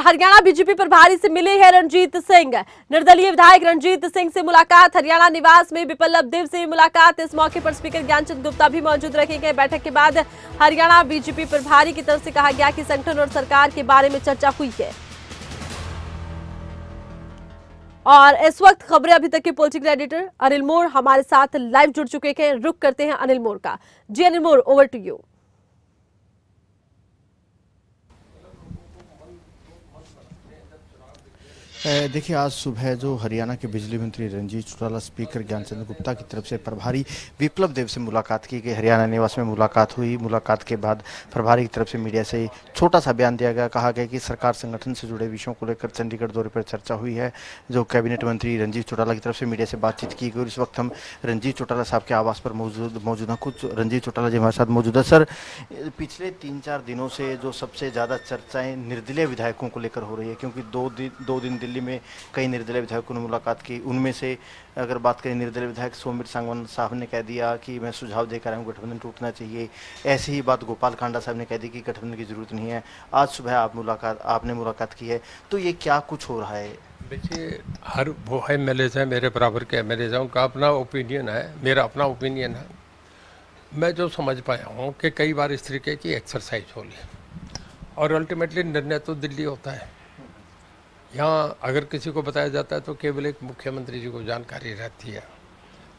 Haryana BJP प्रभारी से मिले हैं रणजीत सिंह। निर्दलीय विधायक रणजीत सिंह से मुलाकात। हरियाणा निवास में बिप्लब देब से मुलाकात। इस मौके पर स्पीकर ज्ञानचंद गुप्ता भी मौजूद रखेंगे। बैठक के बाद हरियाणा बीजेपी प्रभारी की तरफ से कहा गया कि संगठन और सरकार के बारे में चर्चा हुई है। और इस वक्त खबरें अभी तक के पॉलिटिकल एडिटर अनिल मोर हमारे साथ लाइव जुड़ चुके हैं। रुक करते हैं अनिल मोर का। जी अनिल मोर, ओवर टू यू। देखिए, आज सुबह जो हरियाणा के बिजली मंत्री रणजीत चौटाला, स्पीकर ज्ञानचंद गुप्ता की तरफ से प्रभारी बिप्लब देब से मुलाकात की गई। हरियाणा निवास में मुलाकात हुई। मुलाकात के बाद प्रभारी की तरफ से मीडिया से छोटा सा बयान दिया गया। कहा गया कि सरकार संगठन से जुड़े विषयों को लेकर चंडीगढ़ दौरे पर चर्चा हुई है। जो कैबिनेट मंत्री रणजीत चौटाला की तरफ से मीडिया से बातचीत की गई। और इस वक्त हम रणजीत चौटाला साहब के आवास पर मौजूद हैं। कुछ रणजीत चौटाला जी हमारे साथ मौजूद है। सर, पिछले 3-4 दिनों से जो सबसे ज़्यादा चर्चाएँ निर्दलीय विधायकों को लेकर हो रही है, क्योंकि दो दिन दिल्ली में कई निर्दलीय विधायकों ने मुलाकात की। उनमें से अगर बात करें, निर्दलीय विधायक सोमवीर सांगवान साहब ने कह दिया कि मैं सुझाव देकर आया हूं, गठबंधन टूटना चाहिए। ऐसी ही बात गोपाल कांडा साहब ने कह दी कि गठबंधन की जरूरत नहीं है। आज सुबह आपने मुलाकात की है, तो ये क्या कुछ हो रहा है? देखिए, हर वो एमएलए हैं, मेरे बराबर के एमएलए हैं, उनका अपना ओपिनियन है, मेरा अपना ओपिनियन है। मैं जो समझ पाया हूँ कि कई बार इस तरीके की एक्सरसाइज हो रही और अल्टीमेटली निर्णय तो दिल्ली होता है। यहाँ अगर किसी को बताया जाता है तो केवल एक मुख्यमंत्री जी को जानकारी रहती है।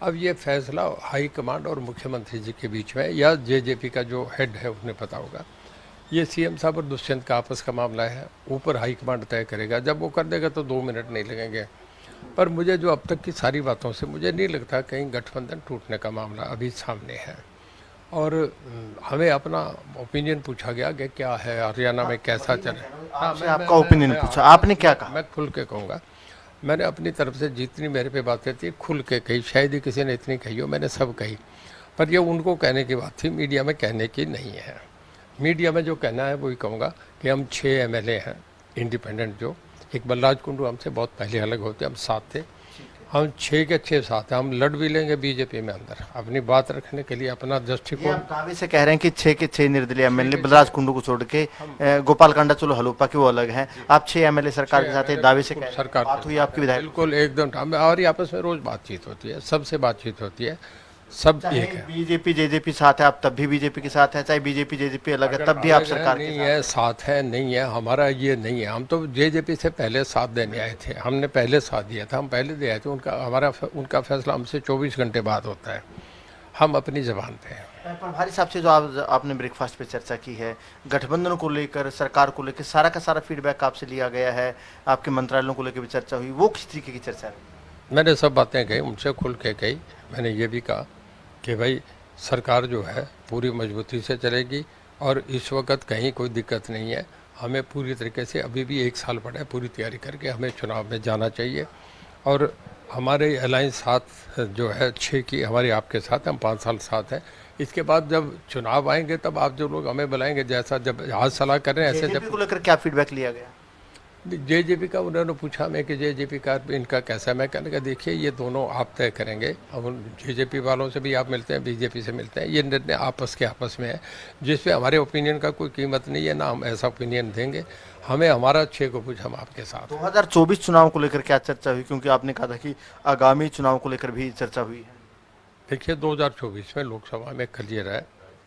अब ये फैसला हाई कमांड और मुख्यमंत्री जी के बीच में, या जेजेपी का जो हेड है उसने पता होगा। ये सीएम साहब और दुष्यंत का आपस का मामला है, ऊपर हाई कमांड तय करेगा। जब वो कर देगा तो 2 मिनट नहीं लगेंगे। पर मुझे जो अब तक की सारी बातों से मुझे नहीं लगता कहीं गठबंधन टूटने का मामला अभी सामने है। और हमें अपना ओपिनियन पूछा गया कि क्या है हरियाणा में कैसा चले। आपसे आपका ओपिनियन पूछा, आपने क्या कहा? मैं खुल के कहूँगा। मैंने अपनी तरफ से जितनी मेरे पे बातें थी खुल के कही। शायद ही किसी ने इतनी कही हो, मैंने सब कही। पर ये उनको कहने की बात थी, मीडिया में कहने की नहीं है। मीडिया में जो कहना है वही कहूँगा कि हम 6 एमएलए हैं इंडिपेंडेंट। जो एक बलराज कुंडू हमसे बहुत पहले अलग होते, हम 7 थे। हम 6 के 6 साथ हैं। हम लड़ भी लेंगे बीजेपी में अंदर, अपनी बात रखने के लिए अपना दृष्टिकोण। दावे से कह रहे हैं कि 6 के 6 निर्दलीय एमएलए, बलराज कुंडू को छोड़ के, गोपाल कांडा चलो हलोपा के वो अलग हैं, आप 6 एमएलए सरकार के साथ दावे से सरकार बात हुई आपकी विधायक? बिल्कुल एकदम। हमारी आपस में रोज बातचीत होती है, सबसे बातचीत होती है, सब एक है। बीजेपी जेजेपी साथ है, आप तब भी बीजेपी के साथ हैं, चाहे बीजेपी जेजेपी अलग है तब भी आप सरकार नहीं है, साथ है नहीं है, हमारा ये नहीं है। हम तो जेजेपी से पहले साथ देने आए थे, हमने पहले साथ दिया था, हम पहले दे आए थे। उनका फैसला हमसे 24 घंटे बाद होता है। हम अपनी जबान पे हैं। प्रभारी साहब से जो आपने ब्रेकफास्ट पे चर्चा की है, गठबंधन को लेकर, सरकार को लेकर सारा का सारा फीडबैक आपसे लिया गया है, आपके मंत्रालयों को लेकर भी चर्चा हुई, वो किस तरीके की चर्चा है? मैंने सब बातें कही, उनसे खुल के कही। मैंने ये भी कहा कि भाई सरकार जो है पूरी मजबूती से चलेगी और इस वक्त कहीं कोई दिक्कत नहीं है। हमें पूरी तरीके से, अभी भी 1 साल पड़ा है, पूरी तैयारी करके हमें चुनाव में जाना चाहिए। और हमारे अलायंस साथ जो है 6 की हमारी आपके साथ, हम 5 साल साथ हैं। इसके बाद जब चुनाव आएंगे तब आप जो लोग हमें बुलाएंगे, जैसा जब आज सलाह कर रहे हैं ऐसे। जब को लेकर क्या फीडबैक लिया गया? जेजेपी का उन्होंने पूछा मैं कि जेजेपी का इनका कैसा है। मैं कहने का देखिए, ये दोनों आप तय करेंगे। अब जेजेपी वालों से भी आप मिलते हैं, बीजेपी से मिलते हैं, ये निर्णय आपस में है, जिसपे हमारे ओपिनियन का कोई कीमत नहीं है, ना हम ऐसा ओपिनियन देंगे। हमें हमारा 6 को पूछ, हम आपके साथ। 2024 चुनाव को लेकर क्या चर्चा हुई, क्योंकि आपने कहा था कि आगामी चुनाव को लेकर भी चर्चा हुई है? देखिए, 2024 में लोकसभा में क्लियर है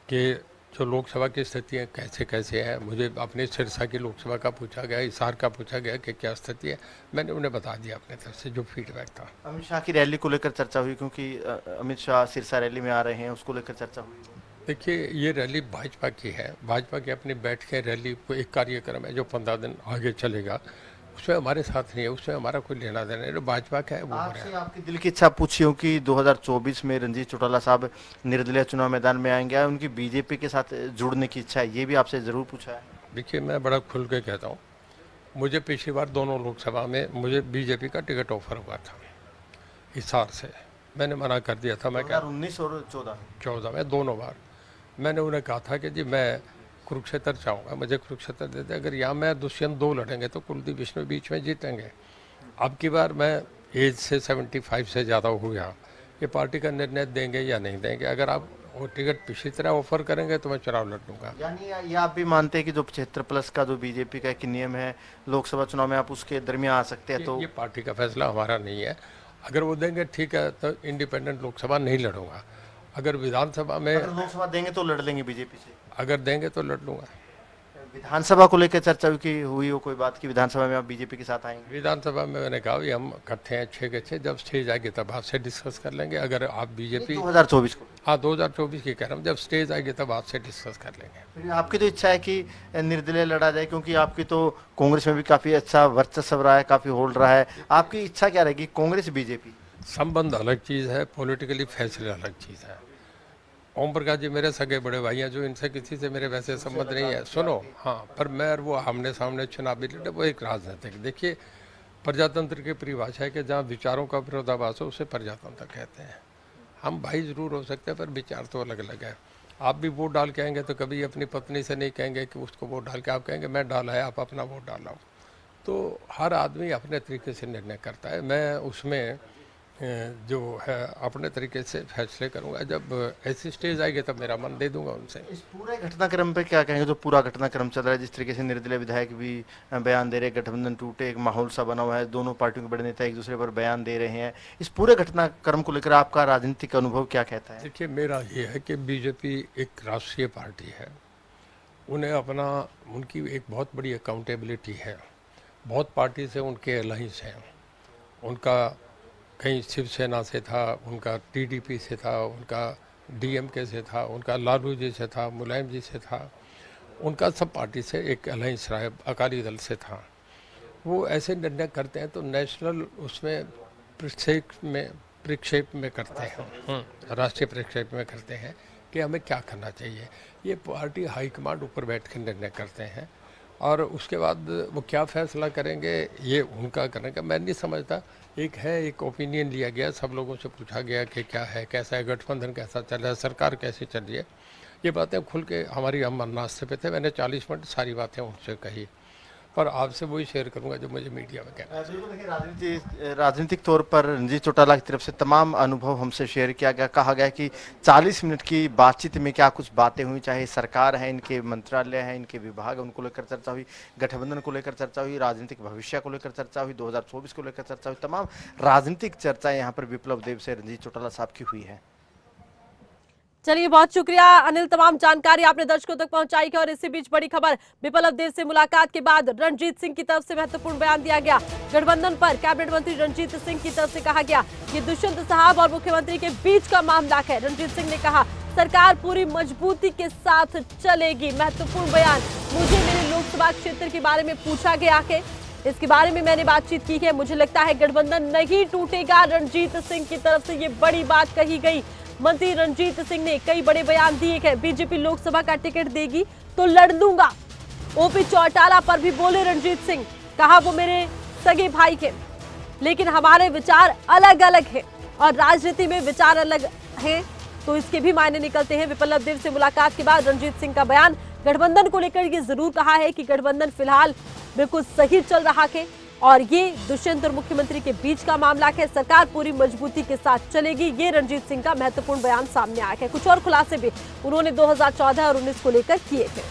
कि जो लोकसभा की स्थिति है कैसे है। मुझे अपने सिरसा की लोकसभा का पूछा गया, हिसार का पूछा गया कि क्या स्थिति है। मैंने उन्हें बता दिया अपने तरफ से जो फीडबैक था। अमित शाह की रैली को लेकर चर्चा हुई, क्योंकि अमित शाह सिरसा रैली में आ रहे हैं, उसको लेकर चर्चा हुई? देखिए, ये रैली भाजपा की है। भाजपा की अपनी बैठ के रैली को एक कार्यक्रम है जो 15 दिन आगे चलेगा, उसमें हमारे साथ नहीं है, उसमें हमारा कोई लेना देना नहीं। भाजपा का है वो। आपसे आपकी दिल की इच्छा पूछी हो कि 2024 में रणजीत चौटाला साहब निर्दलीय चुनाव मैदान में आएंगे, उनकी बीजेपी के साथ जुड़ने की इच्छा है, ये भी आपसे जरूर पूछा है? देखिए, मैं बड़ा खुल के कहता हूँ, मुझे पिछली बार दोनों लोकसभा में मुझे बीजेपी का टिकट ऑफर हुआ था हिसार से। मैंने मना कर दिया था। मैं 2019 और 14 में दोनों बार मैंने उन्हें कहा था कि जी मैं कुरुक्षेत्र चाहूँगा, मुझे कुरुक्षेत्र देते। अगर यहाँ मैं दुष्यंत 2 लड़ेंगे तो कुलदीप विष्णु बीच में जीतेंगे। अब की बार मैं एज से 75 से ज़्यादा हो गया, ये पार्टी का निर्णय देंगे या नहीं देंगे। अगर आप वो टिकट पिछली तरह ऑफर करेंगे तो मैं चुनाव लड़ लूंगा। यानी ये आप भी मानते हैं कि जो 75+ का जो बीजेपी का एक नियम है लोकसभा चुनाव में आप उसके दरमियान आ सकते हैं? तो ये पार्टी का फैसला, हमारा नहीं है। अगर वो देंगे ठीक है, तो इंडिपेंडेंट लोकसभा नहीं लड़ूंगा। अगर विधानसभा में, अगर लोकसभा देंगे तो लड़ लेंगे बीजेपी से? अगर देंगे तो लड़ लूंगा। विधानसभा को लेकर चर्चा हुई हो कोई बात की विधानसभा में आप बीजेपी के साथ आएंगे? विधानसभा में मैंने कहा हम इकट्ठे हैं 6 के 6, जब स्टेज आएगी तब आपसे डिस्कस कर लेंगे। अगर आप बीजेपी 2024 को? हाँ 2024 की कह रहा हूँ, जब स्टेज आएगी तब आपसे डिस्कस कर लेंगे। फिर आपकी तो इच्छा है कि निर्दलीय लड़ा जाए, क्योंकि आपकी तो कांग्रेस में भी काफी अच्छा वर्चस्व रहा है, काफी होल्ड रहा है। आपकी इच्छा क्या रहेगी, कांग्रेस बीजेपी? संबंध अलग चीज़ है, पॉलिटिकली फैसले अलग चीज़ है। ओम प्रकाश जी मेरे सगे बड़े भाई हैं, जो इनसे किसी से मेरे वैसे संबंध नहीं है। सुनो, हाँ, पर मैं और वो आमने सामने चुनावी लड़े, वो एक राजनीतिक। देखिए, प्रजातंत्र की परिभाषा है कि जहाँ विचारों का विरोधाभास हो उसे प्रजातंत्र कहते हैं। हम भाई जरूर हो सकते हैं, पर विचार तो अलग अलग है। आप भी वोट डाल के आएंगे तो कभी अपनी पत्नी से नहीं कहेंगे कि उसको वोट डाल के, आप कहेंगे मैं डाला है, आप अपना वोट डालाओ। तो हर आदमी अपने तरीके से निर्णय करता है। मैं उसमें जो है अपने तरीके से फैसले करूंगा। जब ऐसी स्टेज आएगी तब मेरा मन दे दूंगा उनसे। इस पूरे घटनाक्रम पे क्या कहेंगे, जो पूरा घटनाक्रम चल रहा है, जिस तरीके से निर्दलीय विधायक भी बयान दे रहे हैं, गठबंधन टूटे, एक माहौल सा बना हुआ है, दोनों पार्टियों के बड़े नेता एक दूसरे पर बयान दे रहे हैं, इस पूरे घटनाक्रम को लेकर आपका राजनीतिक अनुभव क्या कहता है? देखिए, मेरा ये है कि बीजेपी एक राष्ट्रीय पार्टी है, उन्हें अपना, उनकी एक बहुत बड़ी अकाउंटेबिलिटी है। बहुत पार्टी से उनके अलायंस हैं, उनका कहीं शिवसेना से था, उनका टीडीपी से था, उनका डीएमके से था, उनका लालू जी से था, मुलायम जी से था, उनका सब पार्टी से एक अलायंस रहा है, अकाली दल से था। वो ऐसे निर्णय करते हैं तो नेशनल उसमें प्रक्षेप में करते हैं, राष्ट्रीय प्रक्षेप में करते हैं कि हमें क्या करना चाहिए। ये पार्टी हाईकमांड ऊपर बैठ कर निर्णय करते हैं, और उसके बाद वो क्या फैसला करेंगे ये उनका करेंगे। मैं नहीं समझता। एक ओपिनियन लिया गया, सब लोगों से पूछा गया कि क्या है, कैसा है, गठबंधन कैसा चल रहा है, सरकार कैसी चल रही है। ये बातें खुल के हमारी हम नाश्ते पे थे, मैंने 40 मिनट सारी बातें उनसे कही, पर आपसे वही शेयर करूंगा जो मुझे मीडिया में कहना है। बिल्कुल, देखिए राजनीतिक तौर पर रणजीत चौटाला की तरफ से तमाम अनुभव हमसे शेयर किया गया। कहा गया कि 40 मिनट की बातचीत में क्या कुछ बातें हुई, चाहे सरकार है, इनके मंत्रालय है, इनके विभाग है, उनको लेकर चर्चा हुई, गठबंधन को लेकर चर्चा हुई, राजनीतिक भविष्य को लेकर चर्चा हुई, 2024 को लेकर चर्चा हुई। तमाम राजनीतिक चर्चाएं यहाँ पर विप्लव देव से रणजीत चौटाला साहब की हुई है। चलिए, बहुत शुक्रिया अनिल, तमाम जानकारी आपने दर्शकों तक पहुंचाई है। और इसी बीच बड़ी खबर, विप्लव देव से मुलाकात के बाद रणजीत सिंह की तरफ से महत्वपूर्ण बयान दिया गया। गठबंधन पर कैबिनेट मंत्री रणजीत सिंह की तरफ से कहा गया, ये दुष्यंत साहब और मुख्यमंत्री के बीच का मामला है। रणजीत सिंह ने कहा, सरकार पूरी मजबूती के साथ चलेगी। महत्वपूर्ण बयान। मुझे मेरे लोकसभा क्षेत्र के बारे में पूछा गया है, इसके बारे में मैंने बातचीत की है। मुझे लगता है गठबंधन नहीं टूटेगा। रणजीत सिंह की तरफ से ये बड़ी बात कही गई। मंत्री रणजीत सिंह ने कई बड़े बयान दिए हैं। बीजेपी लोकसभा का टिकट देगी तो लड़ लूंगा। ओपी चौटाला पर भी बोले रणजीत सिंह, कहा वो मेरे सगे भाई के, लेकिन हमारे विचार अलग अलग हैं और राजनीति में विचार अलग हैं तो इसके भी मायने निकलते हैं। विप्लव देव से मुलाकात के बाद रणजीत सिंह का बयान। गठबंधन को लेकर ये जरूर कहा है कि गठबंधन फिलहाल बिल्कुल सही चल रहा है और ये दुष्यंत और मुख्यमंत्री के बीच का मामला है। सरकार पूरी मजबूती के साथ चलेगी। ये रणजीत सिंह का महत्वपूर्ण बयान सामने आया है। कुछ और खुलासे भी उन्होंने 2014 और 19 को लेकर किए थे।